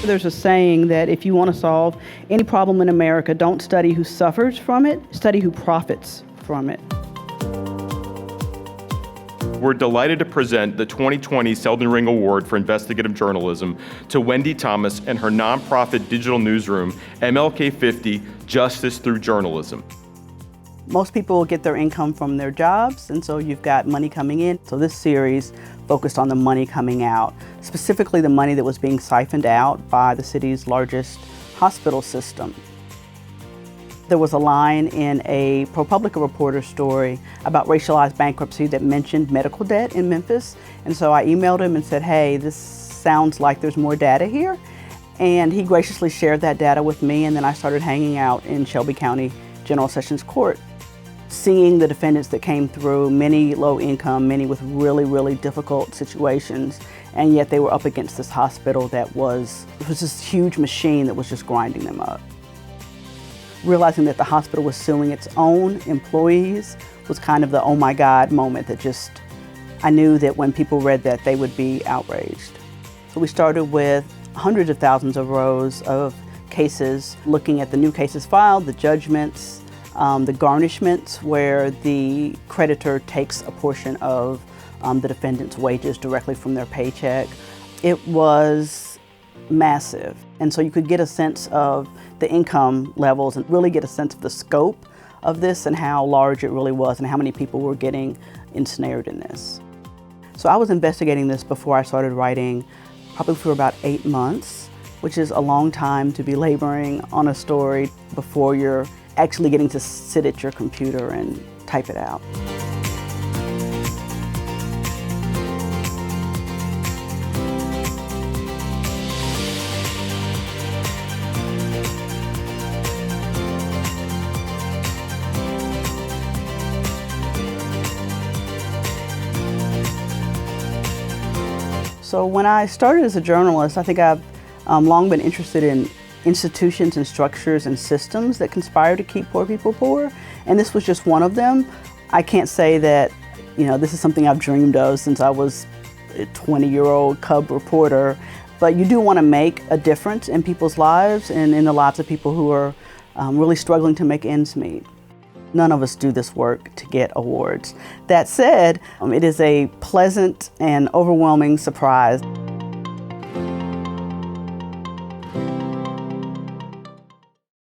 There's a saying that if you want to solve any problem in America, don't study who suffers from it, study who profits from it. We're delighted to present the 2020 Selden Ring Award for Investigative Journalism to Wendi Thomas and her nonprofit digital newsroom, MLK 50, Justice Through Journalism. Most people get their income from their jobs, and so you've got money coming in. So this series focused on the money coming out, specifically the money that was being siphoned out by the city's largest hospital system. There was a line in a ProPublica reporter story about racialized bankruptcy that mentioned medical debt in Memphis. And so I emailed him and said, hey, this sounds like there's more data here. And he graciously shared that data with me, and then I started hanging out in Shelby County General Sessions Court, seeing the defendants that came through, many low income, many with really, really difficult situations, and yet they were up against this hospital that was this huge machine that was just grinding them up. Realizing that the hospital was suing its own employees was kind of the oh my God moment that just, I knew that when people read that they would be outraged. So we started with hundreds of thousands of rows of cases, looking at the new cases filed, the judgments, the garnishments where the creditor takes a portion of the defendant's wages directly from their paycheck. It was massive. And so you could get a sense of the income levels and really get a sense of the scope of this and how large it really was and how many people were getting ensnared in this. So I was investigating this before I started writing, probably for about 8 months, which is a long time to be laboring on a story before you're actually getting to sit at your computer and type it out. So when I started as a journalist, I think I've long been interested in institutions and structures and systems that conspire to keep poor people poor, and this was just one of them. I can't say that, this is something I've dreamed of since I was a 20-year-old cub reporter, but you do want to make a difference in people's lives and in the lives of people who are really struggling to make ends meet. None of us do this work to get awards. That said, it is a pleasant and overwhelming surprise.